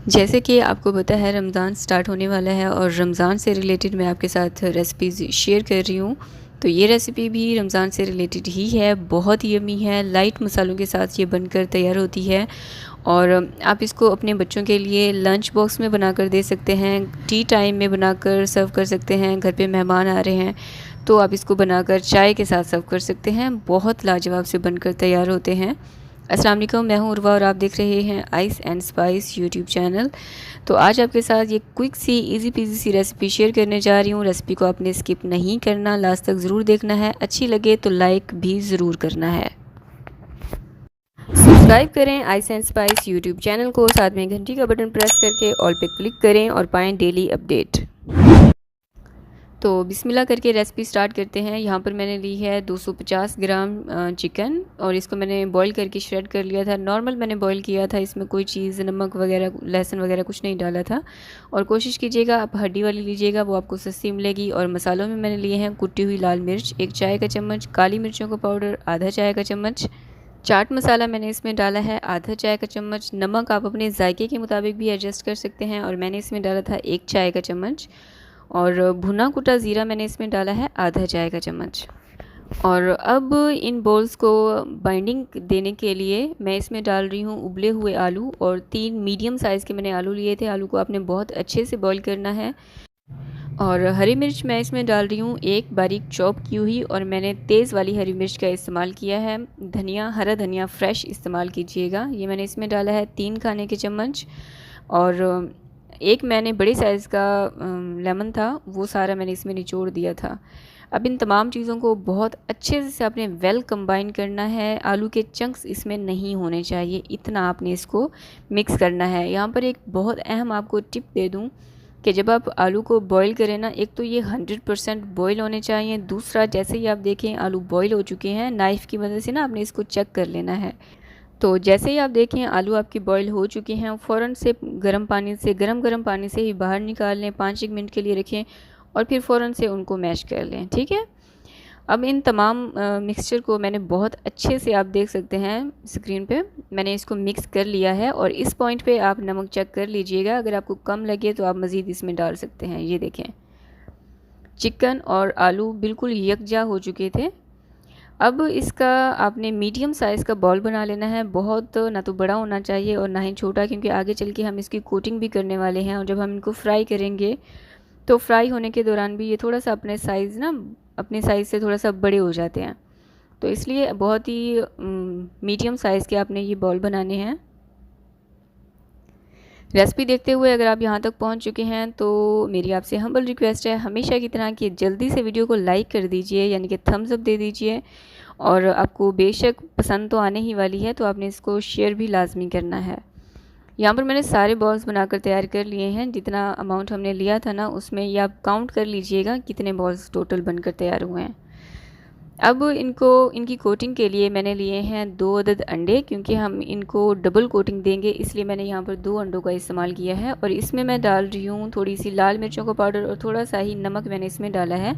जैसे कि आपको पता है रमज़ान स्टार्ट होने वाला है और रमज़ान से रिलेटेड मैं आपके साथ रेसिपीज़ शेयर कर रही हूँ। तो ये रेसिपी भी रमज़ान से रिलेटेड ही है, बहुत यम्मी है, लाइट मसालों के साथ ये बनकर तैयार होती है और आप इसको अपने बच्चों के लिए लंच बॉक्स में बनाकर दे सकते हैं, टी टाइम में बनाकर सर्व कर सकते हैं, घर पे मेहमान आ रहे हैं तो आप इसको बनाकर चाय के साथ सर्व कर सकते हैं। बहुत लाजवाब से बनकर तैयार होते हैं। अस्सलाम वालेकुम, मैं हूँ उर्वा और आप देख रहे हैं ice and spice YouTube channel. तो आज आपके साथ ये क्विक सी इजी पीजी सी रेसिपी शेयर करने जा रही हूँ। रेसिपी को आपने स्किप नहीं करना, लास्ट तक ज़रूर देखना है। अच्छी लगे तो लाइक भी ज़रूर करना है। सब्सक्राइब करें ice and spice YouTube channel को, साथ में घंटी का बटन प्रेस करके ऑल पे क्लिक करें और पाएँ डेली अपडेट। तो बिस्मिल्लाह करके रेसिपी स्टार्ट करते हैं। यहाँ पर मैंने ली है 250 ग्राम चिकन और इसको मैंने बॉईल करके श्रेड कर लिया था। नॉर्मल मैंने बॉईल किया था, इसमें कोई चीज़ नमक वगैरह लहसुन वगैरह कुछ नहीं डाला था। और कोशिश कीजिएगा आप हड्डी वाली लीजिएगा, वो आपको सस्ती मिलेगी। और मसालों में मैंने लिए हैं कुटी हुई लाल मिर्च 1 चाय का चम्मच, काली मिर्चों का पाउडर आधा चाय का चम्मच, चाट मसाला मैंने इसमें डाला है आधा चाय का चम्मच, नमक आप अपने जायके के मुताबिक भी एडजस्ट कर सकते हैं और मैंने इसमें डाला था 1 चाय का चम्मच। और भुना कुटा ज़ीरा मैंने इसमें डाला है आधा चाय का चम्मच। और अब इन बॉल्स को बाइंडिंग देने के लिए मैं इसमें डाल रही हूँ उबले हुए आलू और 3 मीडियम साइज़ के मैंने आलू लिए थे। आलू को आपने बहुत अच्छे से बॉईल करना है। और हरी मिर्च मैं इसमें डाल रही हूँ 1 बारीक चॉप की हुई और मैंने तेज़ वाली हरी मिर्च का इस्तेमाल किया है। धनिया, हरा धनिया फ्रेश इस्तेमाल कीजिएगा। ये मैंने इसमें डाला है 3 खाने के चम्मच। और एक मैंने बड़े साइज़ का लेमन था, वो सारा मैंने इसमें निचोड़ दिया था। अब इन तमाम चीज़ों को बहुत अच्छे से आपने वेल कंबाइन करना है। आलू के चंक्स इसमें नहीं होने चाहिए, इतना आपने इसको मिक्स करना है। यहाँ पर एक बहुत अहम आपको टिप दे दूँ कि जब आप आलू को बॉईल करें ना, एक तो ये 100% बॉईल होने चाहिए। दूसरा, जैसे ही आप देखें आलू बॉईल हो चुके हैं, नाइफ़ की मदद से ना आपने इसको चेक कर लेना है। तो जैसे ही आप देखें आलू आपकी बॉईल हो चुके हैं, फ़ौरन से गरम पानी से ही बाहर निकाल लें, 5-1 मिनट के लिए रखें और फिर फ़ौरन से उनको मैश कर लें। ठीक है। अब इन तमाम मिक्सचर को मैंने बहुत अच्छे से, आप देख सकते हैं स्क्रीन पे, मैंने इसको मिक्स कर लिया है। और इस पॉइंट पे आप नमक चेक कर लीजिएगा, अगर आपको कम लगे तो आप मज़ीद इसमें डाल सकते हैं। ये देखें चिकन और आलू बिल्कुल यकजा हो चुके थे। अब इसका आपने मीडियम साइज़ का बॉल बना लेना है। बहुत ना तो बड़ा होना चाहिए और ना ही छोटा, क्योंकि आगे चल के हम इसकी कोटिंग भी करने वाले हैं और जब हम इनको फ्राई करेंगे तो फ्राई होने के दौरान भी ये थोड़ा सा अपने साइज़ से थोड़ा सा बड़े हो जाते हैं। तो इसलिए बहुत ही मीडियम साइज़ के आपने ये बॉल बनाने हैं। रेसिपी देखते हुए अगर आप यहाँ तक पहुँच चुके हैं तो मेरी आपसे हम्बल रिक्वेस्ट है, हमेशा की तरह कि जल्दी से वीडियो को लाइक कर दीजिए, यानी कि थम्स अप दे दीजिए। और आपको बेशक पसंद तो आने ही वाली है, तो आपने इसको शेयर भी लाजमी करना है। यहाँ पर मैंने सारे बॉल्स बनाकर तैयार कर लिए हैं। जितना अमाउंट हमने लिया था ना, उसमें ये आप काउंट कर लीजिएगा कितने बॉल्स टोटल बनकर तैयार हुए हैं। अब इनकी कोटिंग के लिए मैंने लिए हैं 2 अदद अंडे, क्योंकि हम इनको डबल कोटिंग देंगे, इसलिए मैंने यहाँ पर 2 अंडों का इस्तेमाल किया है। और इसमें मैं डाल रही हूँ थोड़ी सी लाल मिर्चों का पाउडर और थोड़ा सा ही नमक मैंने इसमें डाला है।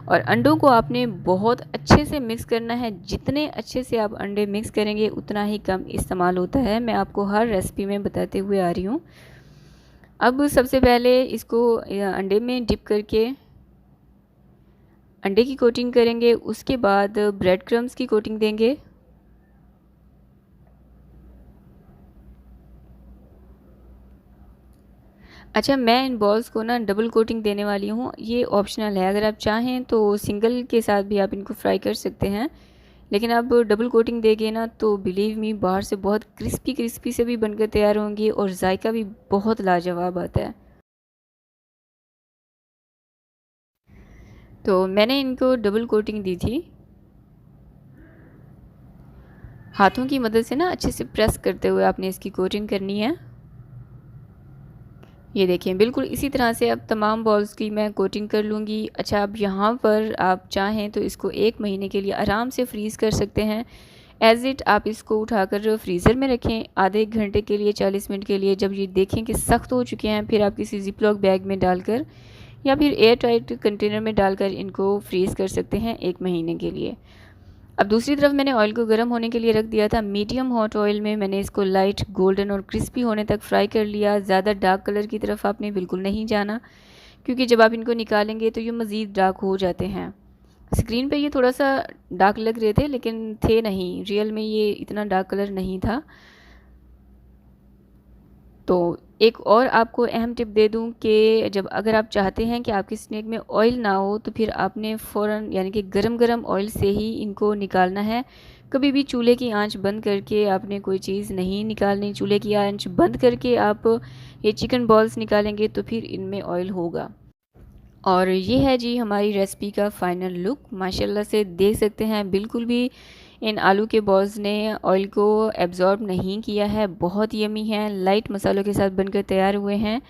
और अंडों को आपने बहुत अच्छे से मिक्स करना है। जितने अच्छे से आप अंडे मिक्स करेंगे उतना ही कम इस्तेमाल होता है। मैं आपको हर रेसिपी में बताते हुए आ रही हूँ। अब सबसे पहले इसको अंडे में डिप करके अंडे की कोटिंग करेंगे, उसके बाद ब्रेड क्रम्स की कोटिंग देंगे। अच्छा, मैं इन बॉल्स को ना डबल कोटिंग देने वाली हूँ, ये ऑप्शनल है। अगर आप चाहें तो सिंगल के साथ भी आप इनको फ्राई कर सकते हैं, लेकिन आप डबल कोटिंग देंगे ना तो बिलीव मी बाहर से बहुत क्रिस्पी क्रिस्पी से भी बनकर तैयार होंगी और जायका भी बहुत लाजवाब आता है। तो मैंने इनको डबल कोटिंग दी थी। हाथों की मदद से ना अच्छे से प्रेस करते हुए आपने इसकी कोटिंग करनी है। ये देखिए बिल्कुल इसी तरह से अब तमाम बॉल्स की मैं कोटिंग कर लूँगी। अच्छा, अब यहाँ पर आप चाहें तो इसको 1 महीने के लिए आराम से फ्रीज़ कर सकते हैं। एज़ इट आप इसको उठाकर फ्रीज़र में रखें आधे 1 घंटे के लिए, 40 मिनट के लिए। जब ये देखें कि सख्त हो चुके हैं, फिर आप किसी ज़िप-लॉक बैग में डालकर या फिर एयर टाइट कंटेनर में डालकर इनको फ्रीज़ कर सकते हैं 1 महीने के लिए। अब दूसरी तरफ मैंने ऑयल को गर्म होने के लिए रख दिया था। मीडियम हॉट ऑयल में मैंने इसको लाइट गोल्डन और क्रिस्पी होने तक फ्राई कर लिया। ज़्यादा डार्क कलर की तरफ आपने बिल्कुल नहीं जाना, क्योंकि जब आप इनको निकालेंगे तो ये मज़ीद डार्क हो जाते हैं। स्क्रीन पे ये थोड़ा सा डार्क लग रहे थे, लेकिन थे नहीं, रियल में ये इतना डार्क कलर नहीं था। तो एक और आपको अहम टिप दे दूं कि जब अगर आप चाहते हैं कि आपके स्नैक में ऑयल ना हो, तो फिर आपने फ़ौरन यानी कि गरम गरम ऑयल से ही इनको निकालना है। कभी भी चूल्हे की आंच बंद करके आपने कोई चीज़ नहीं निकालनी। चूल्हे की आंच बंद करके आप ये चिकन बॉल्स निकालेंगे तो फिर इनमें ऑयल होगा। और ये है जी हमारी रेसिपी का फ़ाइनल लुक। माशाल्लाह से देख सकते हैं बिल्कुल भी इन आलू के बॉल्स ने ऑयल को एब्जॉर्ब नहीं किया है। बहुत यमी हैं, लाइट मसालों के साथ बनकर तैयार हुए हैं।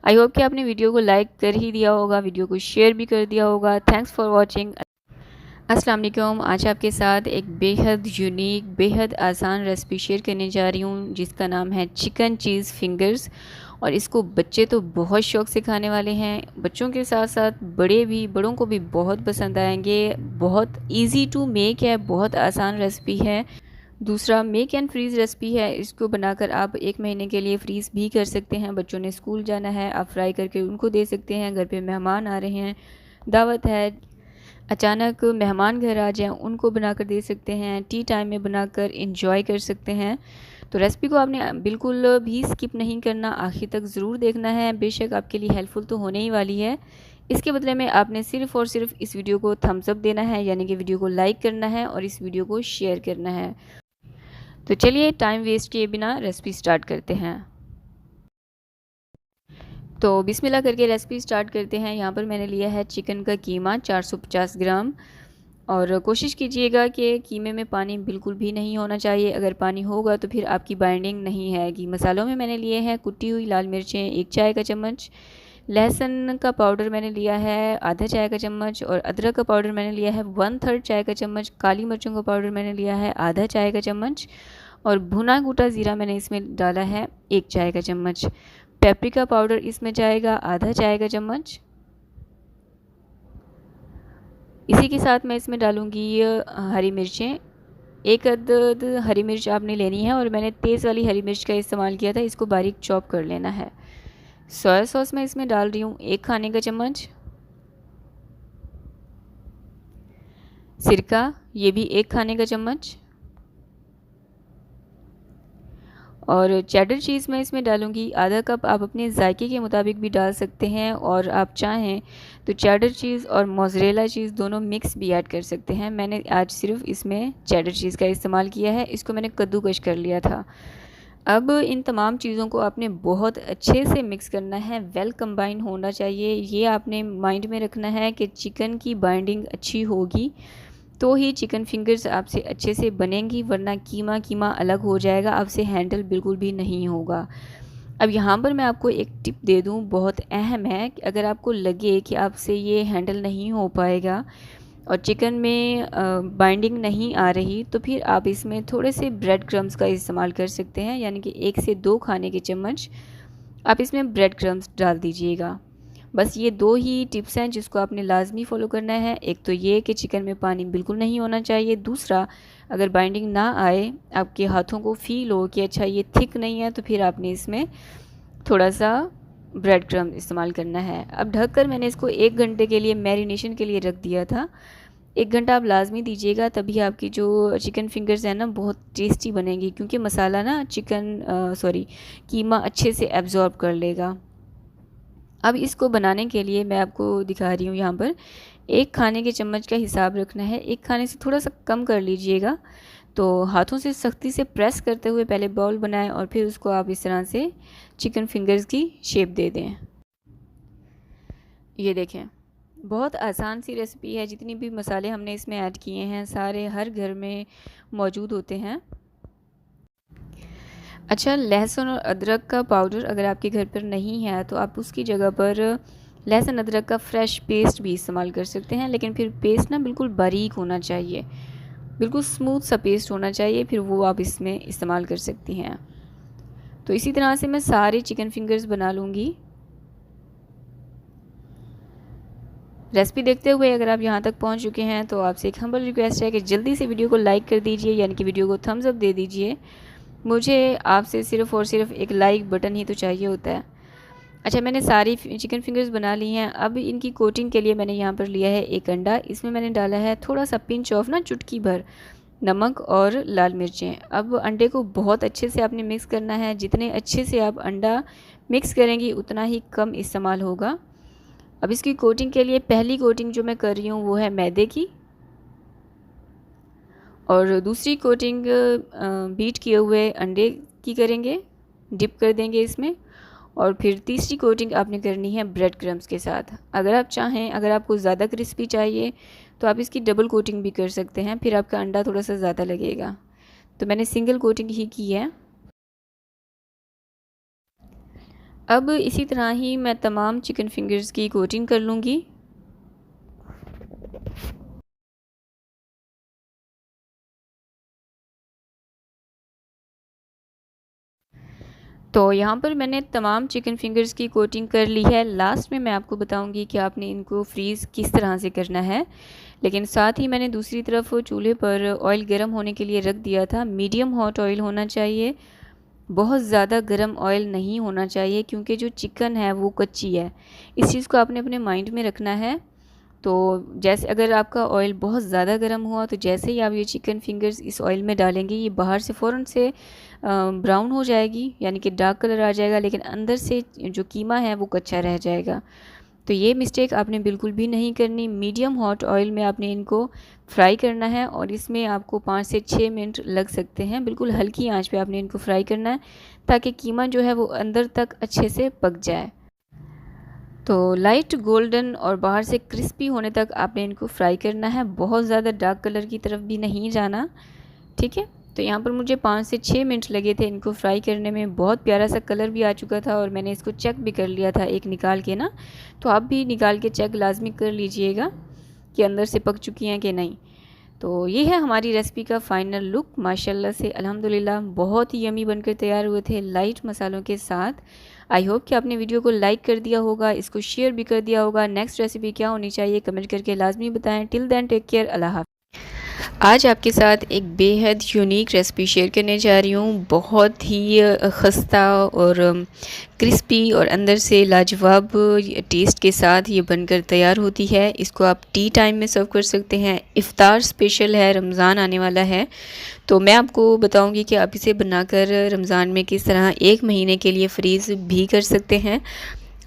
आई होप कि आपने वीडियो को लाइक कर ही दिया होगा, वीडियो को शेयर भी कर दिया होगा। Thanks for watching. अस्सलाम वालेकुम। आज आपके साथ एक बेहद यूनिक, बेहद आसान रेसिपी शेयर करने जा रही हूँ, जिसका नाम है चिकन चीज़ फिंगर्स। और इसको बच्चे तो बहुत शौक़ से खाने वाले हैं, बच्चों के साथ साथ बड़ों को भी बहुत पसंद आएंगे। बहुत इजी टू मेक है, बहुत आसान रेसिपी है। दूसरा मेक एंड फ्रीज़ रेसिपी है। इसको बनाकर आप 1 महीने के लिए फ्रीज़ भी कर सकते हैं। बच्चों ने स्कूल जाना है, आप फ्राई करके उनको दे सकते हैं। घर पे मेहमान आ रहे हैं, दावत है, अचानक मेहमान घर आ जाएं, उनको बनाकर दे सकते हैं। टी टाइम में बनाकर इंजॉय कर सकते हैं। तो रेसिपी को आपने बिल्कुल भी स्किप नहीं करना, आखिर तक ज़रूर देखना है। बेशक आपके लिए हेल्पफुल तो होने ही वाली है। इसके बदले में आपने सिर्फ़ और सिर्फ इस वीडियो को थम्स अप देना है, यानी कि वीडियो को लाइक करना है और इस वीडियो को शेयर करना है। तो चलिए टाइम वेस्ट किए बिना रेसिपी स्टार्ट करते हैं। तो बिस्मिल्लाह करके रेसिपी स्टार्ट करते हैं। यहाँ पर मैंने लिया है चिकन का कीमा 450 ग्राम। और कोशिश कीजिएगा कि कीमे में पानी बिल्कुल भी नहीं होना चाहिए। अगर पानी होगा तो फिर आपकी बाइंडिंग नहीं है। मसालों में मैंने लिए हैं कुटी हुई लाल मिर्चें 1 चाय का चम्मच, लहसुन का पाउडर मैंने लिया है आधा चाय का चम्मच, और अदरक का पाउडर मैंने लिया है 1/3 चाय का चम्मच, काली मिर्चों का पाउडर मैंने लिया है आधा चाय का चम्मच, और भुना कूटा ज़ीरा मैंने इसमें डाला है 1 चाय का चम्मच। पेपरिका पाउडर इसमें जाएगा आधा चाय का चम्मच। इसी के साथ मैं इसमें डालूँगी हरी मिर्चें। 1 अदद हरी मिर्च आपने लेनी है, और मैंने तेज़ वाली हरी मिर्च का इस्तेमाल किया था। इसको बारीक चॉप कर लेना है। सोया सॉस मैं इसमें डाल रही हूँ 1 खाने का चम्मच। सिरका ये भी 1 खाने का चम्मच। और चेडर चीज़ मैं इसमें डालूँगी आधा कप। आप अपने जायके के मुताबिक भी डाल सकते हैं, और आप चाहें तो चेडर चीज़ और मोज़रेला चीज़ दोनों मिक्स भी ऐड कर सकते हैं। मैंने आज सिर्फ इसमें चेडर चीज़ का इस्तेमाल किया है। इसको मैंने कद्दूकश कर लिया था। अब इन तमाम चीज़ों को आपने बहुत अच्छे से मिक्स करना है, वेल कंबाइन होना चाहिए। ये आपने माइंड में रखना है कि चिकन की बाइंडिंग अच्छी होगी तो ही चिकन फिंगर्स आपसे अच्छे से बनेंगी, वरना कीमा कीमा अलग हो जाएगा, आपसे हैंडल बिल्कुल भी नहीं होगा। अब यहाँ पर मैं आपको एक टिप दे दूँ, बहुत अहम है कि अगर आपको लगे कि आपसे ये हैंडल नहीं हो पाएगा और चिकन में बाइंडिंग नहीं आ रही, तो फिर आप इसमें थोड़े से ब्रेड क्रम्स का इस्तेमाल कर सकते हैं। यानी कि 1 से 2 खाने के चम्मच आप इसमें ब्रेड क्रम्स डाल दीजिएगा। बस ये 2 ही टिप्स हैं जिसको आपने लाजमी फ़ॉलो करना है। एक तो ये कि चिकन में पानी बिल्कुल नहीं होना चाहिए। दूसरा, अगर बाइंडिंग ना आए, आपके हाथों को फ़ील हो कि अच्छा ये थिक नहीं है, तो फिर आपने इसमें थोड़ा सा ब्रेड क्रम्ब इस्तेमाल करना है। अब ढककर मैंने इसको 1 घंटे के लिए मैरिनेशन के लिए रख दिया था। 1 घंटा आप लाजमी दीजिएगा, तभी आपकी जो चिकन फिंगर्स है ना बहुत टेस्टी बनेंगी, क्योंकि मसाला ना कीमा अच्छे से एब्ज़ॉर्ब कर लेगा। अब इसको बनाने के लिए मैं आपको दिखा रही हूँ। यहाँ पर 1 खाने के चम्मच का हिसाब रखना है। 1 खाने से थोड़ा सा कम कर लीजिएगा। तो हाथों से सख्ती से प्रेस करते हुए पहले बाउल बनाएं, और फिर उसको आप इस तरह से चिकन फिंगर्स की शेप दे दें। ये देखें, बहुत आसान सी रेसिपी है। जितनी भी मसाले हमने इसमें ऐड किए हैं सारे हर घर में मौजूद होते हैं। अच्छा, लहसुन और अदरक का पाउडर अगर आपके घर पर नहीं है तो आप उसकी जगह पर लहसुन अदरक का फ्रेश पेस्ट भी इस्तेमाल कर सकते हैं, लेकिन फिर पेस्ट ना बिल्कुल बारीक होना चाहिए, बिल्कुल स्मूथ सा पेस्ट होना चाहिए, फिर वो आप इसमें इस्तेमाल कर सकती हैं। तो इसी तरह से मैं सारे चिकन फिंगर्स बना लूँगी। रेसिपी देखते हुए अगर आप यहाँ तक पहुँच चुके हैं तो आपसे एक हम्बल रिक्वेस्ट है कि जल्दी से वीडियो को लाइक कर दीजिए, यानी कि वीडियो को थम्स अप दे दीजिए। मुझे आपसे सिर्फ़ और सिर्फ एक लाइक बटन ही तो चाहिए होता है। अच्छा, मैंने सारी चिकन फिंगर्स बना ली हैं। अब इनकी कोटिंग के लिए मैंने यहाँ पर लिया है एक अंडा। इसमें मैंने डाला है थोड़ा सा पिंच ऑफ ना, चुटकी भर नमक और लाल मिर्चें। अब अंडे को बहुत अच्छे से आपने मिक्स करना है। जितने अच्छे से आप अंडा मिक्स करेंगी उतना ही कम इस्तेमाल होगा। अब इसकी कोटिंग के लिए पहली कोटिंग जो मैं कर रही हूँ वो है मैदे की, और दूसरी कोटिंग बीट किए हुए अंडे की करेंगे, डिप कर देंगे इसमें। और फिर तीसरी कोटिंग आपने करनी है ब्रेड क्रम्स के साथ। अगर आप चाहें, अगर आपको ज़्यादा क्रिस्पी चाहिए तो आप इसकी डबल कोटिंग भी कर सकते हैं, फिर आपका अंडा थोड़ा सा ज़्यादा लगेगा। तो मैंने सिंगल कोटिंग ही की है। अब इसी तरह ही मैं तमाम चिकन फिंगर्स की कोटिंग कर लूँगी। तो यहाँ पर मैंने तमाम चिकन फिंगर्स की कोटिंग कर ली है। लास्ट में मैं आपको बताऊँगी कि आपने इनको फ्रीज़ किस तरह से करना है। लेकिन साथ ही मैंने दूसरी तरफ चूल्हे पर ऑयल गर्म होने के लिए रख दिया था। मीडियम हॉट ऑयल होना चाहिए, बहुत ज़्यादा गर्म ऑयल नहीं होना चाहिए, क्योंकि जो चिकन है वो कच्ची है। इस चीज़ को आपने अपने माइंड में रखना है। तो जैसे अगर आपका ऑयल बहुत ज़्यादा गर्म हुआ तो जैसे ही आप ये चिकन फिंगर्स इस ऑयल में डालेंगे, ये बाहर से फ़ौरन से ब्राउन हो जाएगी, यानी कि डार्क कलर आ जाएगा, लेकिन अंदर से जो कीमा है वो कच्चा रह जाएगा। तो ये मिस्टेक आपने बिल्कुल भी नहीं करनी। मीडियम हॉट ऑयल में आपने इनको फ्राई करना है, और इसमें आपको 5 से 6 मिनट लग सकते हैं। बिल्कुल हल्की आंच पे आपने इनको फ्राई करना है, ताकि कीमा जो है वो अंदर तक अच्छे से पक जाए। तो लाइट गोल्डन और बाहर से क्रिस्पी होने तक आपने इनको फ्राई करना है, बहुत ज़्यादा डार्क कलर की तरफ भी नहीं जाना, ठीक है। तो यहाँ पर मुझे 5 से 6 मिनट लगे थे इनको फ्राई करने में। बहुत प्यारा सा कलर भी आ चुका था, और मैंने इसको चेक भी कर लिया था एक निकाल के ना। तो आप भी निकाल के चेक लाजमी कर लीजिएगा कि अंदर से पक चुकी हैं कि नहीं। तो ये है हमारी रेसिपी का फ़ाइनल लुक। माशाल्लाह से अल्हम्दुलिल्लाह बहुत ही यमी बनकर तैयार हुए थे लाइट मसालों के साथ। आई होप कि आपने वीडियो को लाइक कर दिया होगा, इसको शेयर भी कर दिया होगा। नेक्स्ट रेसिपी क्या होनी चाहिए कमेंट करके लाजमी बताएं। टिल देन टेक केयर, अल्लाह हाफ़िज़। आज आपके साथ एक बेहद यूनिक रेसिपी शेयर करने जा रही हूँ। बहुत ही खस्ता और क्रिस्पी और अंदर से लाजवाब टेस्ट के साथ ये बनकर तैयार होती है। इसको आप टी टाइम में सर्व कर सकते हैं। इफ़्तार स्पेशल है, रमज़ान आने वाला है, तो मैं आपको बताऊंगी कि आप इसे बनाकर रमज़ान में किस तरह 1 महीने के लिए फ्रीज़ भी कर सकते हैं।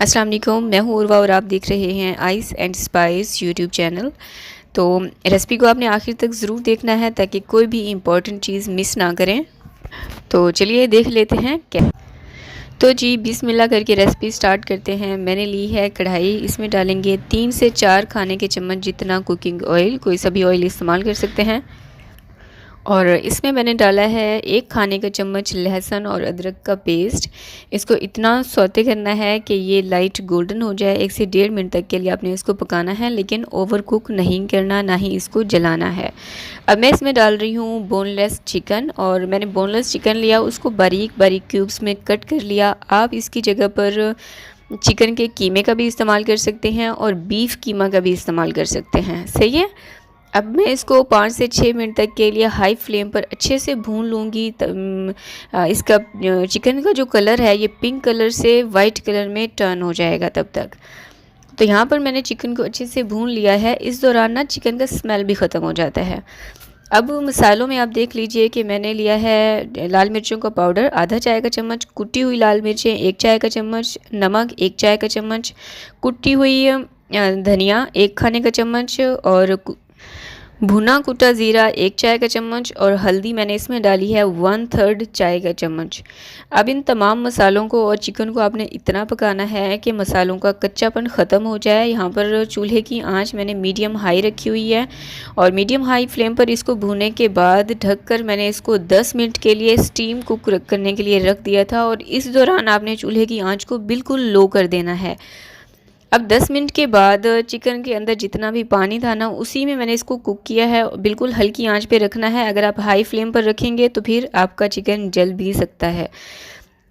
अस्सलाम वालेकुम, मैं हूँ उर्वा और आप देख रहे हैं ice and spice YouTube channel. तो रेसिपी को आपने आखिर तक ज़रूर देखना है ताकि कोई भी इम्पॉर्टेंट चीज़ मिस ना करें। तो चलिए देख लेते हैं क्या। तो जी बिस्मिल्लाह करके रेसिपी स्टार्ट करते हैं। मैंने ली है कढ़ाई, इसमें डालेंगे 3 से 4 खाने के चम्मच जितना कुकिंग ऑयल, कोई सा भी ऑयल इस्तेमाल कर सकते हैं। और इसमें मैंने डाला है 1 खाने का चम्मच लहसुन और अदरक का पेस्ट। इसको इतना सौते करना है कि ये लाइट गोल्डन हो जाए। 1 से 1.5 मिनट तक के लिए आपने इसको पकाना है, लेकिन ओवर कुक नहीं करना, ना ही इसको जलाना है। अब मैं इसमें डाल रही हूँ बोनलेस चिकन, और मैंने बोनलेस चिकन लिया, उसको बारीक बारीक क्यूब्स में कट कर लिया। आप इसकी जगह पर चिकन के कीमे का भी इस्तेमाल कर सकते हैं और बीफ कीमा का भी इस्तेमाल कर सकते हैं, सही है। अब मैं इसको 5 से 6 मिनट तक के लिए हाई फ्लेम पर अच्छे से भून लूँगी। इसका चिकन का जो कलर है ये पिंक कलर से वाइट कलर में टर्न हो जाएगा तब तक। तो यहाँ पर मैंने चिकन को अच्छे से भून लिया है। इस दौरान ना चिकन का स्मेल भी ख़त्म हो जाता है। अब मसालों में आप देख लीजिए कि मैंने लिया है लाल मिर्चों का पाउडर आधा चाय का चम्मच, कुटी हुई लाल मिर्चें 1 चाय का चम्मच, नमक 1 चाय का चम्मच, कुटी हुई धनिया 1 खाने का चम्मच, और भुना कुटा ज़ीरा 1 चाय का चम्मच, और हल्दी मैंने इसमें डाली है 1/3 चाय का चम्मच। अब इन तमाम मसालों को और चिकन को आपने इतना पकाना है कि मसालों का कच्चापन ख़त्म हो जाए। यहाँ पर चूल्हे की आंच मैंने मीडियम हाई रखी हुई है, और मीडियम हाई फ्लेम पर इसको भूनने के बाद ढककर मैंने इसको 10 मिनट के लिए स्टीम कुक करने के लिए रख दिया था। और इस दौरान आपने चूल्हे की आँच को बिल्कुल लो कर देना है। अब 10 मिनट के बाद चिकन के अंदर जितना भी पानी था ना, उसी में मैंने इसको कुक किया है। बिल्कुल हल्की आंच पे रखना है। अगर आप हाई फ्लेम पर रखेंगे तो फिर आपका चिकन जल भी सकता है।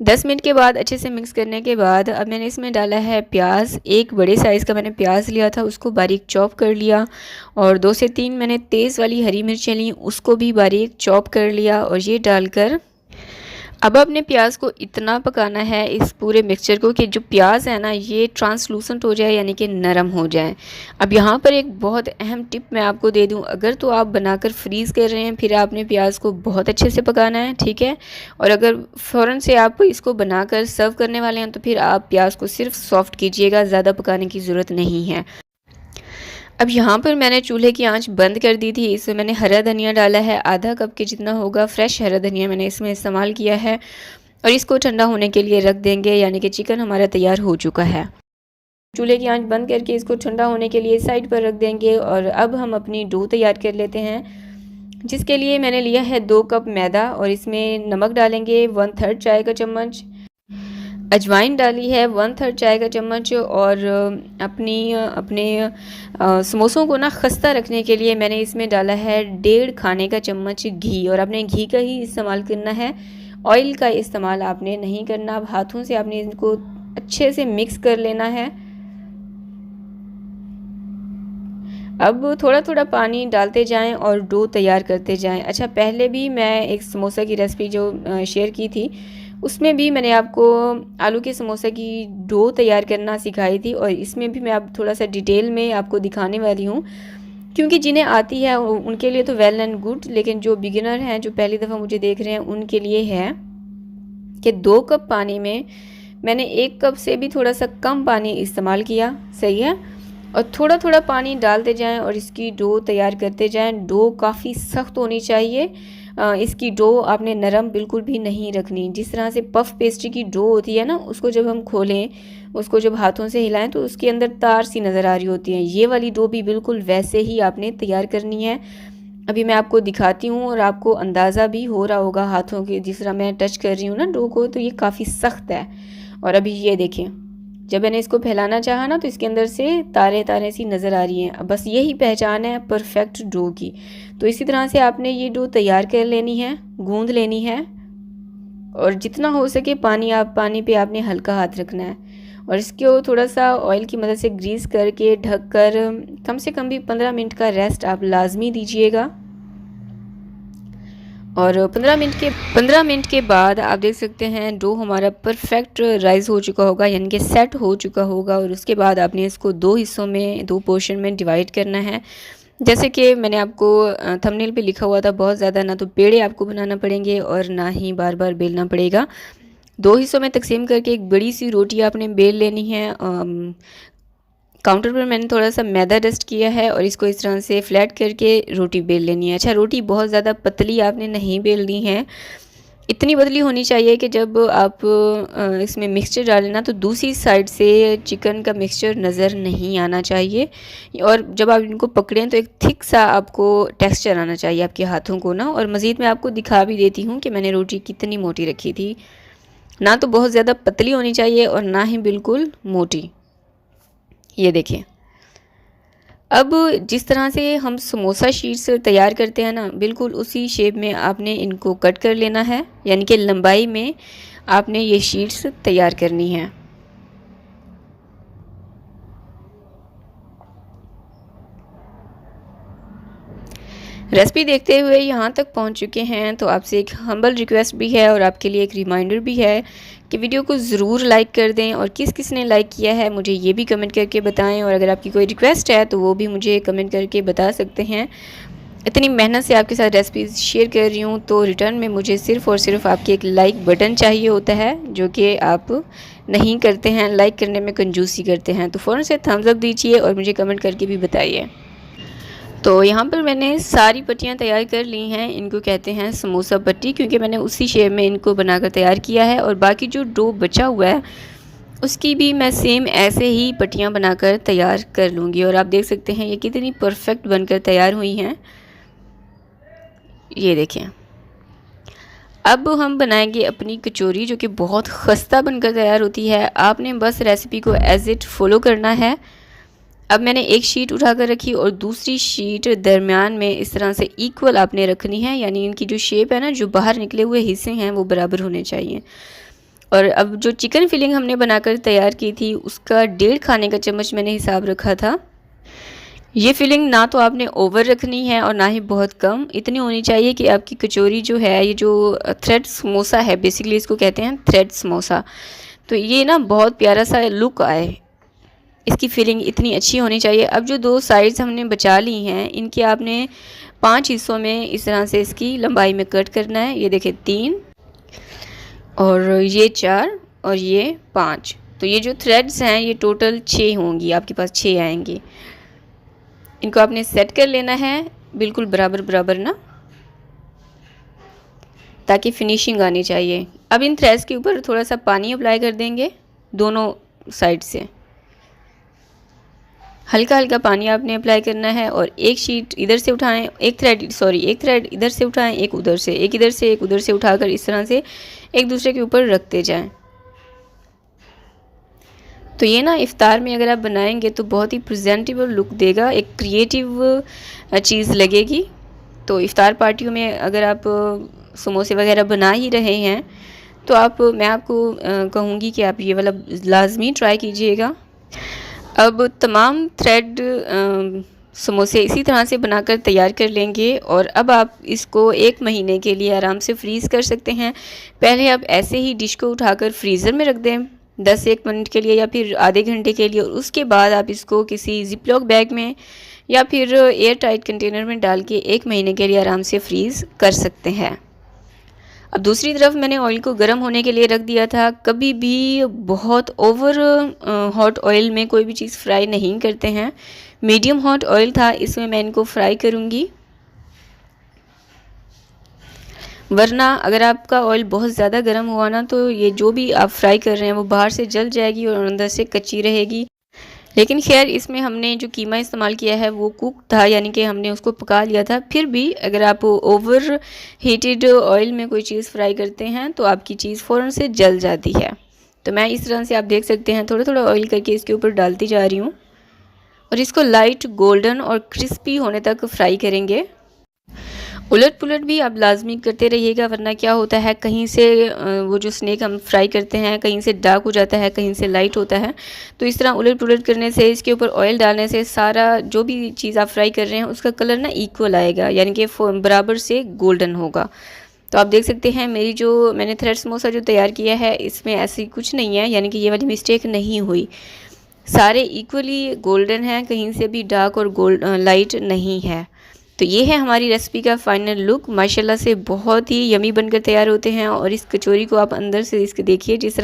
10 मिनट के बाद अच्छे से मिक्स करने के बाद अब मैंने इसमें डाला है प्याज। एक बड़े साइज़ का मैंने प्याज लिया था, उसको बारीक चॉप कर लिया और 2 से 3 मैंने तेज़ वाली हरी मिर्चें ली, उसको भी बारीक चॉप कर लिया। और ये डालकर अब अपने प्याज को इतना पकाना है इस पूरे मिक्सचर को कि जो प्याज है ना ये ट्रांसलूसेंट हो जाए, यानी कि नरम हो जाए। अब यहाँ पर एक बहुत अहम टिप मैं आपको दे दूँ, अगर तो आप बनाकर फ्रीज़ कर रहे हैं फिर आपने प्याज को बहुत अच्छे से पकाना है, ठीक है। और अगर फ़ौरन से आप इसको बनाकर सर्व करने वाले हैं तो फिर आप प्याज को सिर्फ सॉफ्ट कीजिएगा, ज़्यादा पकाने की ज़रूरत नहीं है। अब यहाँ पर मैंने चूल्हे की आंच बंद कर दी थी। इसमें मैंने हरा धनिया डाला है, आधा कप के जितना होगा फ्रेश हरा धनिया मैंने इसमें इस्तेमाल किया है। और इसको ठंडा होने के लिए रख देंगे, यानी कि चिकन हमारा तैयार हो चुका है। चूल्हे की आंच बंद करके इसको ठंडा होने के लिए साइड पर रख देंगे। और अब हम अपनी डो तैयार कर लेते हैं, जिसके लिए मैंने लिया है 2 कप मैदा और इसमें नमक डालेंगे 1/3 चाय का चम्मच, अजवाइन डाली है 1/3 चाय का चम्मच। और अपने समोसों को ना खस्ता रखने के लिए मैंने इसमें डाला है 1.5 खाने का चम्मच घी। और आपने घी का ही इस्तेमाल करना है, ऑयल का इस्तेमाल आपने नहीं करना। अब हाथों से आपने इनको अच्छे से मिक्स कर लेना है। अब थोड़ा थोड़ा पानी डालते जाएं और डो तैयार करते जाएं। अच्छा, पहले भी मैं एक समोसा की रेसिपी जो शेयर की थी उसमें भी मैंने आपको आलू के समोसा की डो तैयार करना सिखाई थी, और इसमें भी मैं अब थोड़ा सा डिटेल में आपको दिखाने वाली हूँ, क्योंकि जिन्हें आती है उनके लिए तो वेल एंड गुड, लेकिन जो बिगिनर हैं, जो पहली दफ़ा मुझे देख रहे हैं, उनके लिए है कि 2 कप पानी में मैंने 1 कप से भी थोड़ा सा कम पानी इस्तेमाल किया, सही है। और थोड़ा थोड़ा पानी डालते जाएं और इसकी डो तैयार करते जाएं। डो काफ़ी सख्त होनी चाहिए, इसकी डो आपने नरम बिल्कुल भी नहीं रखनी। जिस तरह से पफ पेस्ट्री की डो होती है ना, उसको जब हम खोलें, उसको जब हाथों से हिलाएं तो उसके अंदर तार सी नज़र आ रही होती हैं, ये वाली डो भी बिल्कुल वैसे ही आपने तैयार करनी है। अभी मैं आपको दिखाती हूँ और आपको अंदाज़ा भी हो रहा होगा हाथों के, जिस तरह मैं टच कर रही हूँ ना डो को, तो ये काफ़ी सख्त है। और अभी ये देखें, जब मैंने इसको फैलाना चाहा ना तो इसके अंदर से तारे तारे सी नज़र आ रही हैं। बस यही पहचान है परफेक्ट डो की। तो इसी तरह से आपने ये डो तैयार कर लेनी है, गूंद लेनी है। और जितना हो सके पानी पे आपने हल्का हाथ रखना है और इसको थोड़ा सा ऑयल की मदद से ग्रीस करके ढक कर कम से कम भी 15 मिनट का रेस्ट आप लाजमी दीजिएगा। और 15 मिनट के बाद आप देख सकते हैं डो हमारा परफेक्ट राइस हो चुका होगा, यानी कि सेट हो चुका होगा। और उसके बाद आपने इसको 2 हिस्सों में, 2 पोर्शन में डिवाइड करना है। जैसे कि मैंने आपको थंबनेल पे लिखा हुआ था, बहुत ज़्यादा ना तो पेड़े आपको बनाना पड़ेंगे और ना ही बार बार बेलना पड़ेगा। 2 हिस्सों में तकसीम करके एक बड़ी सी रोटी आपने बेल लेनी है। काउंटर पर मैंने थोड़ा सा मैदा डस्ट किया है और इसको इस तरह से फ्लैट करके रोटी बेल लेनी है। अच्छा, रोटी बहुत ज़्यादा पतली आपने नहीं बेलनी है, इतनी पतली होनी चाहिए कि जब आप इसमें मिक्सचर डालें ना तो दूसरी साइड से चिकन का मिक्सचर नज़र नहीं आना चाहिए। और जब आप इनको पकड़ें तो एक थिक सा आपको टेक्सचर आना चाहिए आपके हाथों को ना। और मज़ीद मैं आपको दिखा भी देती हूँ कि मैंने रोटी कितनी मोटी रखी थी, ना तो बहुत ज़्यादा पतली होनी चाहिए और ना ही बिल्कुल मोटी। ये देखिए, अब जिस तरह से हम समोसा शीट्स तैयार करते हैं ना, बिल्कुल उसी शेप में आपने इनको कट कर लेना है, यानी कि लंबाई में आपने ये शीट्स तैयार करनी है। रेसिपी देखते हुए यहाँ तक पहुँच चुके हैं तो आपसे एक हम्बल रिक्वेस्ट भी है और आपके लिए एक रिमाइंडर भी है कि वीडियो को ज़रूर लाइक कर दें। और किस किस ने लाइक किया है मुझे ये भी कमेंट करके बताएं। और अगर आपकी कोई रिक्वेस्ट है तो वो भी मुझे कमेंट करके बता सकते हैं। इतनी मेहनत से आपके साथ रेसिपीज़ शेयर कर रही हूँ तो रिटर्न में मुझे सिर्फ़ और सिर्फ आपके एक लाइक बटन चाहिए होता है, जो कि आप नहीं करते हैं, लाइक करने में कंजूसी करते हैं। तो फ़ौरन से थम्स अप दीजिए और मुझे कमेंट करके भी बताइए। तो यहाँ पर मैंने सारी पट्टियाँ तैयार कर ली हैं, इनको कहते हैं समोसा पट्टी, क्योंकि मैंने उसी शेप में इनको बनाकर तैयार किया है। और बाकी जो डो बचा हुआ है उसकी भी मैं सेम ऐसे ही पट्टियाँ बनाकर तैयार कर लूँगी। और आप देख सकते हैं ये कितनी परफेक्ट बनकर तैयार हुई हैं, ये देखें। अब हम बनाएंगे अपनी कचौरी, जो कि बहुत खस्ता बनकर तैयार होती है। आपने बस रेसिपी को एज इट फॉलो करना है। अब मैंने एक शीट उठाकर रखी और दूसरी शीट दरमियान में इस तरह से इक्वल आपने रखनी है, यानी इनकी जो शेप है ना, जो बाहर निकले हुए हिस्से हैं वो बराबर होने चाहिए। और अब जो चिकन फिलिंग हमने बनाकर तैयार की थी उसका 1.5 खाने का चम्मच मैंने हिसाब रखा था। ये फिलिंग ना तो आपने ओवर रखनी है और ना ही बहुत कम, इतनी होनी चाहिए कि आपकी कचौरी जो है, ये जो थ्रेड समोसा है, बेसिकली इसको कहते हैं थ्रेड समोसा, तो ये ना बहुत प्यारा सा लुक आए, इसकी फिलिंग इतनी अच्छी होनी चाहिए। अब जो 2 साइड्स हमने बचा ली हैं, इनके आपने 5 हिस्सों में इस तरह से इसकी लंबाई में कट करना है। ये देखिए 3 और ये 4 और ये 5, तो ये जो थ्रेड्स हैं ये टोटल 6 होंगी, आपके पास 6 आएंगी। इनको आपने सेट कर लेना है बिल्कुल बराबर बराबर ना, ताकि फिनिशिंग आनी चाहिए। अब इन थ्रेड्स के ऊपर थोड़ा सा पानी अप्लाई कर देंगे दोनों साइड से, हल्का हल्का पानी आपने अप्लाई करना है। और एक शीट इधर से उठाएं, एक थ्रेड इधर से उठाएं, एक उधर से, एक इधर से, एक उधर से उठाकर इस तरह से एक दूसरे के ऊपर रखते जाएं। तो ये ना इफ़्तार में अगर आप बनाएंगे तो बहुत ही प्रेजेंटेबल लुक देगा, एक क्रिएटिव चीज़ लगेगी। तो इफ़्तार पार्टियों में अगर आप समोसे वगैरह बना ही रहे हैं तो मैं आपको कहूँगी कि आप ये वाला लाजमी ट्राई कीजिएगा। अब तमाम थ्रेड समोसे इसी तरह से बनाकर तैयार कर लेंगे और अब आप इसको 1 महीने के लिए आराम से फ्रीज़ कर सकते हैं। पहले आप ऐसे ही डिश को उठाकर फ्रीज़र में रख दें 10-1 मिनट के लिए या फिर आधे घंटे के लिए, और उसके बाद आप इसको किसी जिपलॉक बैग में या फिर एयर टाइट कंटेनर में डाल के 1 महीने के लिए आराम से फ्रीज़ कर सकते हैं। अब दूसरी तरफ मैंने ऑयल को गर्म होने के लिए रख दिया था। कभी भी बहुत ओवर हॉट ऑयल में कोई भी चीज़ फ्राई नहीं करते हैं, मीडियम हॉट ऑयल था, इसमें मैं इनको फ्राई करूँगी। वरना अगर आपका ऑयल बहुत ज़्यादा गर्म हुआ ना तो ये जो भी आप फ्राई कर रहे हैं वो बाहर से जल जाएगी और अंदर से कच्ची रहेगी। लेकिन खैर इसमें हमने जो कीमा इस्तेमाल किया है वो कुक था, यानी कि हमने उसको पका लिया था। फिर भी अगर आप ओवर हीटेड ऑयल में कोई चीज़ फ्राई करते हैं तो आपकी चीज़ फ़ौरन से जल जाती है। तो मैं इस तरह से आप देख सकते हैं थोड़ा थोड़ा ऑयल करके इसके ऊपर डालती जा रही हूँ और इसको लाइट गोल्डन और क्रिस्पी होने तक फ्राई करेंगे। उलट पुलट भी आप लाजमी करते रहिएगा, वरना क्या होता है कहीं से वो जो स्नैक हम फ्राई करते हैं कहीं से डार्क हो जाता है, कहीं से लाइट होता है। तो इस तरह उलट पुलट करने से, इसके ऊपर ऑयल डालने से सारा जो भी चीज़ आप फ्राई कर रहे हैं उसका कलर ना इक्वल आएगा, यानी कि बराबर से गोल्डन होगा। तो आप देख सकते हैं मेरी जो मैंने थ्रेड समोसा जो तैयार किया है इसमें ऐसी कुछ नहीं है, यानी कि ये वाली मिस्टेक नहीं हुई, सारे इक्वली गोल्डन हैं, कहीं से भी डार्क और लाइट नहीं है। तो ये है हमारी रेसिपी का फाइनल लुक। माशाल्लाह से बहुत ही यमी बनकर तैयार होते हैं। और इस कचौरी को आप अंदर से इसके देखिए, जिस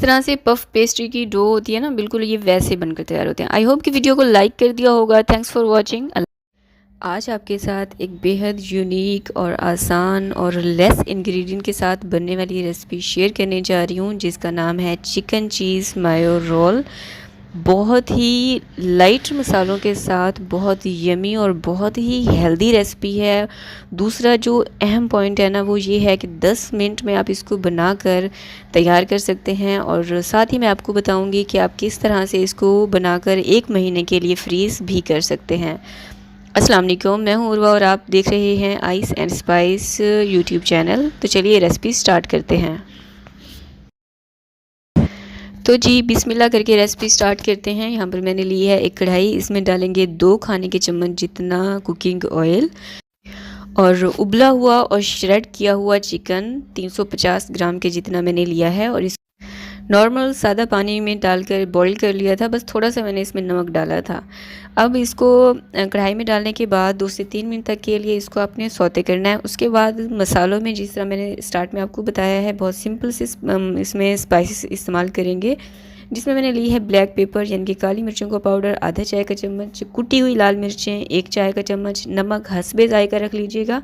तरह से पफ पेस्ट्री की डो होती है ना, बिल्कुल ये वैसे बनकर तैयार होते हैं। आई होप कि वीडियो को लाइक कर दिया होगा। Thanks for watching. आज आपके साथ एक बेहद यूनिक और आसान और लेस इंग्रेडिएंट के साथ बनने वाली रेसिपी शेयर करने जा रही हूँ, जिसका नाम है चिकन चीज़ मायो रोल। बहुत ही लाइट मसालों के साथ बहुत यमी और बहुत ही हेल्दी रेसिपी है। दूसरा जो अहम पॉइंट है ना वो ये है कि 10 मिनट में आप इसको बनाकर तैयार कर सकते हैं। और साथ ही मैं आपको बताऊंगी कि आप किस तरह से इसको बनाकर 1 महीने के लिए फ्रीज़ भी कर सकते हैं। अस्सलाम वालेकुम, मैं हूँ उर्वा और आप देख रहे हैं ice and spice YouTube channel. तो चलिए रेसिपी स्टार्ट करते हैं। तो जी बिस्मिल्लाह करके रेसिपी स्टार्ट करते हैं। यहाँ पर मैंने ली है एक कढ़ाई, इसमें डालेंगे 2 खाने के चम्मच जितना कुकिंग ऑयल और उबला हुआ और श्रेड किया हुआ चिकन 350 ग्राम के जितना मैंने लिया है। और इस नॉर्मल सादा पानी में डालकर बॉईल कर लिया था, बस थोड़ा सा मैंने इसमें नमक डाला था। अब इसको कढ़ाई में डालने के बाद 2 से 3 मिनट तक के लिए इसको आपने सौते करना है। उसके बाद मसालों में जिस तरह मैंने स्टार्ट में आपको बताया है, बहुत सिंपल से इसमें स्पाइसेस इस्तेमाल करेंगे, जिसमें मैंने ली है ब्लैक पेपर यानी कि काली मिर्चों का पाउडर आधा चाय का चम्मच, कुटी हुई लाल मिर्चें 1 चाय का चम्मच, नमक हस्बे जायका रख लीजिएगा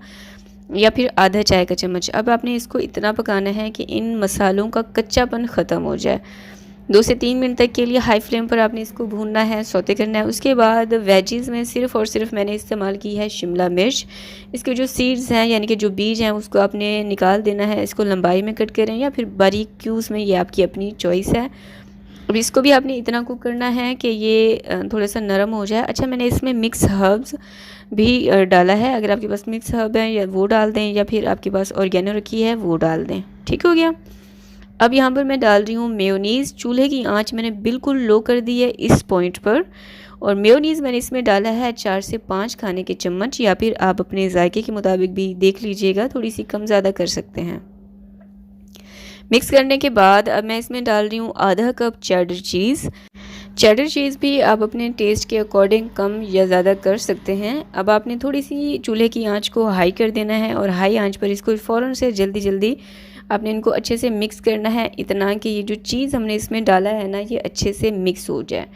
या फिर आधा चाय का चम्मच। अब आपने इसको इतना पकाना है कि इन मसालों का कच्चापन ख़त्म हो जाए। 2 से 3 मिनट तक के लिए हाई फ्लेम पर आपने इसको भूनना है, सौते करना है। उसके बाद वेजीज़ में सिर्फ़ और सिर्फ मैंने इस्तेमाल की है शिमला मिर्च। इसके जो सीड्स हैं यानी कि जो बीज हैं उसको आपने निकाल देना है। इसको लंबाई में कट करें या फिर बारीक क्यूब्स में, ये आपकी अपनी चॉइस है। अब इसको भी आपने इतना कुक करना है कि ये थोड़ा सा नरम हो जाए। अच्छा, मैंने इसमें मिक्स हर्ब्स भी डाला है। अगर आपके पास मिक्स हर्ब है या वो डाल दें, या फिर आपके पास ऑर्गेनो रखी है वो डाल दें। ठीक हो गया। अब यहाँ पर मैं डाल रही हूँ मेयोनीज़। चूल्हे की आंच मैंने बिल्कुल लो कर दी है इस पॉइंट पर, और मेयोनीज़ मैंने इसमें डाला है 4 से 5 खाने के चम्मच, या फिर आप अपने जायके के मुताबिक भी देख लीजिएगा, थोड़ी सी कम ज़्यादा कर सकते हैं। मिक्स करने के बाद अब मैं इसमें डाल रही हूँ आधा कप चेडर चीज़। चेडर चीज़ भी आप अपने टेस्ट के अकॉर्डिंग कम या ज़्यादा कर सकते हैं। अब आपने थोड़ी सी चूल्हे की आंच को हाई कर देना है, और हाई आंच पर इसको फ़ौरन से जल्दी आपने इनको अच्छे से मिक्स करना है, इतना कि ये जो चीज़ हमने इसमें डाला है ना, ये अच्छे से मिक्स हो जाए।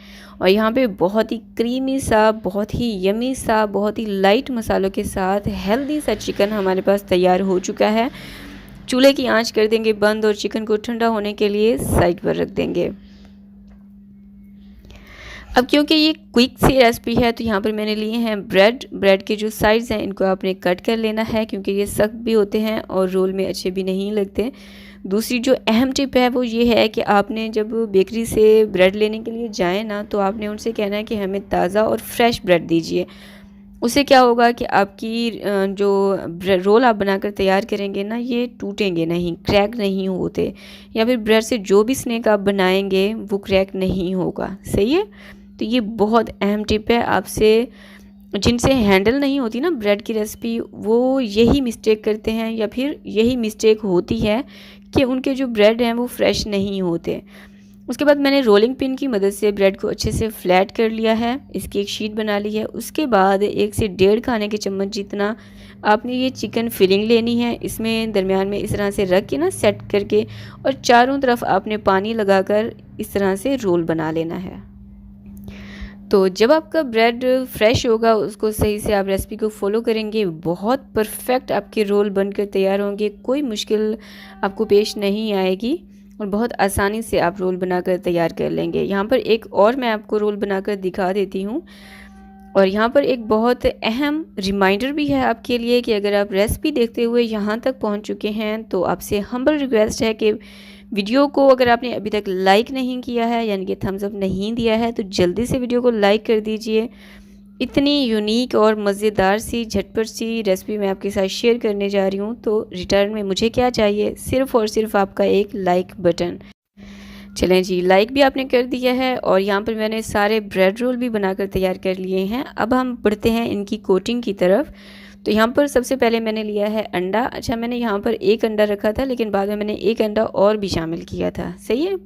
और यहाँ पे बहुत ही क्रीमी सा, बहुत ही यमी सा, बहुत ही लाइट मसालों के साथ हेल्दी सा चिकन हमारे पास तैयार हो चुका है। चूल्हे की आंच कर देंगे बंद, और चिकन को ठंडा होने के लिए साइड पर रख देंगे। अब क्योंकि ये क्विक सी रेसिपी है, तो यहाँ पर मैंने लिए हैं ब्रेड के जो साइड्स हैं इनको आपने कट कर लेना है, क्योंकि ये सख्त भी होते हैं और रोल में अच्छे भी नहीं लगते। दूसरी जो अहम टिप है वो ये है कि आपने जब बेकरी से ब्रेड लेने के लिए जाएँ ना, तो आपने उनसे कहना है कि हमें ताज़ा और फ्रेश ब्रेड दीजिए। उससे क्या होगा कि आपकी जो रोल आप बनाकर तैयार करेंगे ना, ये टूटेंगे नहीं, क्रैक नहीं होते, या फिर ब्रेड से जो भी स्नैक आप बनाएंगे वो क्रैक नहीं होगा। सही है। तो ये बहुत अहम टिप है। आपसे जिनसे हैंडल नहीं होती ना ब्रेड की रेसिपी, वो यही मिस्टेक करते हैं, या फिर यही मिस्टेक होती है कि उनके जो ब्रेड हैं वो फ्रेश नहीं होते। उसके बाद मैंने रोलिंग पिन की मदद से ब्रेड को अच्छे से फ्लैट कर लिया है, इसकी एक शीट बना ली है। उसके बाद 1 से 1.5 खाने के चम्मच जितना आपने ये चिकन फिलिंग लेनी है, इसमें दरमियान में इस तरह से रख के ना सेट करके, और चारों तरफ आपने पानी लगाकर इस तरह से रोल बना लेना है। तो जब आपका ब्रेड फ्रेश होगा, उसको सही से आप रेसिपी को फॉलो करेंगे, बहुत परफेक्ट आपके रोल बनकर तैयार होंगे। कोई मुश्किल आपको पेश नहीं आएगी, और बहुत आसानी से आप रोल बनाकर तैयार कर लेंगे। यहाँ पर एक और मैं आपको रोल बनाकर दिखा देती हूँ। और यहाँ पर एक बहुत अहम रिमाइंडर भी है आपके लिए कि अगर आप रेसिपी देखते हुए यहाँ तक पहुँच चुके हैं, तो आपसे हम्बल रिक्वेस्ट है कि वीडियो को अगर आपने अभी तक लाइक नहीं किया है, यानी कि थम्स अप नहीं दिया है, तो जल्दी से वीडियो को लाइक कर दीजिए। इतनी यूनिक और मज़ेदार सी झटपट सी रेसिपी मैं आपके साथ शेयर करने जा रही हूँ, तो रिटर्न में मुझे क्या चाहिए, सिर्फ़ और सिर्फ आपका एक लाइक बटन। चलें जी, लाइक भी आपने कर दिया है, और यहाँ पर मैंने सारे ब्रेड रोल भी बनाकर तैयार कर लिए हैं। अब हम बढ़ते हैं इनकी कोटिंग की तरफ। तो यहाँ पर सबसे पहले मैंने लिया है अंडा। अच्छा, मैंने यहाँ पर 1 अंडा रखा था, लेकिन बाद में मैंने 1 अंडा और भी शामिल किया था। सही है,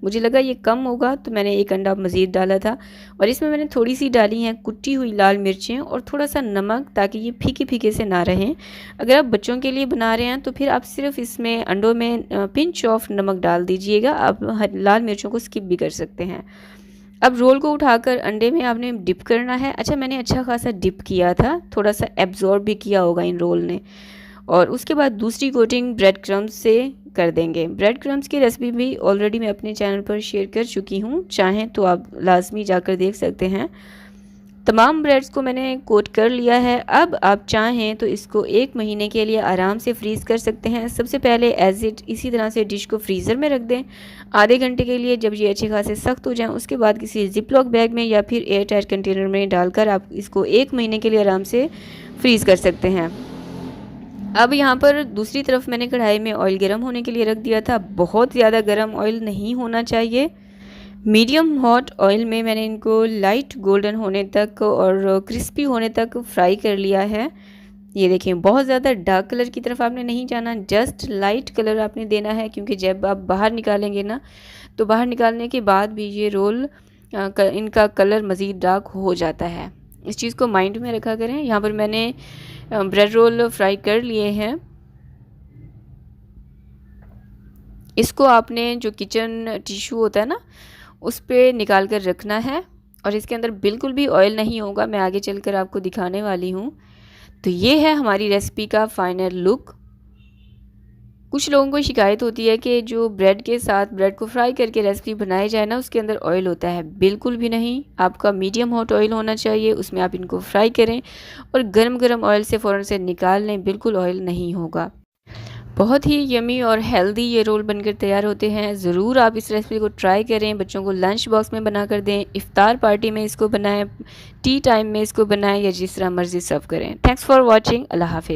मुझे लगा ये कम होगा, तो मैंने 1 अंडा मज़ीद डाला था। और इसमें मैंने थोड़ी सी डाली हैं कुटी हुई लाल मिर्चें, और थोड़ा सा नमक, ताकि ये फीके फीके से ना रहें। अगर आप बच्चों के लिए बना रहे हैं, तो फिर आप सिर्फ इसमें अंडों में पिंच ऑफ नमक डाल दीजिएगा। आप लाल मिर्चों को स्किप भी कर सकते हैं। अब रोल को उठाकर अंडे में आपने डिप करना है। अच्छा, मैंने अच्छा खासा डिप किया था, थोड़ा सा एब्जॉर्ब भी किया होगा इन रोल ने। और उसके बाद दूसरी कोटिंग ब्रेड क्रम्स से कर देंगे। ब्रेड क्रम्स की रेसिपी भी ऑलरेडी मैं अपने चैनल पर शेयर कर चुकी हूँ, चाहें तो आप लाजमी जाकर देख सकते हैं। तमाम ब्रेड्स को मैंने कोट कर लिया है। अब आप चाहें तो इसको 1 महीने के लिए आराम से फ्रीज़ कर सकते हैं। सबसे पहले एज इट इसी तरह से डिश को फ्रीज़र में रख दें आधे घंटे के लिए। जब ये अच्छे खासे सख्त हो जाएं, उसके बाद किसी जिपलॉक बैग में या फिर एयर टाइट कंटेनर में डालकर आप इसको 1 महीने के लिए आराम से फ्रीज़ कर सकते हैं। अब यहाँ पर दूसरी तरफ मैंने कढ़ाई में ऑयल गर्म होने के लिए रख दिया था। बहुत ज़्यादा गर्म ऑयल नहीं होना चाहिए, मीडियम हॉट ऑयल में मैंने इनको लाइट गोल्डन होने तक और क्रिस्पी होने तक फ्राई कर लिया है। ये देखें, बहुत ज़्यादा डार्क कलर की तरफ आपने नहीं जाना, जस्ट लाइट कलर आपने देना है, क्योंकि जब आप बाहर निकालेंगे ना, तो बाहर निकालने के बाद भी ये रोल इनका कलर मज़ीद डार्क हो जाता है। इस चीज़ को माइंड में रखा करें। यहाँ पर मैंने ब्रेड रोल फ्राई कर लिए हैं। इसको आपने जो किचन टिश्यू होता है ना, उस पर निकाल कर रखना है, और इसके अंदर बिल्कुल भी ऑयल नहीं होगा। मैं आगे चलकर आपको दिखाने वाली हूँ। तो ये है हमारी रेसिपी का फाइनल लुक। कुछ लोगों को शिकायत होती है कि जो ब्रेड के साथ ब्रेड को फ्राई करके रेसिपी बनाई जाए ना, उसके अंदर ऑयल होता है। बिल्कुल भी नहीं, आपका मीडियम हॉट ऑयल होना चाहिए, उसमें आप इनको फ्राई करें और गरम गरम ऑयल से फ़ौरन से निकाल लें, बिल्कुल ऑयल नहीं होगा। बहुत ही यमी और हेल्दी ये रोल बनकर तैयार होते हैं। ज़रूर आप इस रेसिपी को ट्राई करें, बच्चों को लंच बॉक्स में बना कर दें, इफ्तार पार्टी में इसको बनाएं, टी टाइम में इसको बनाएं, या जिस तरह मर्ज़ी सर्व करें। Thanks for watching. अल्लाह हाफिज़।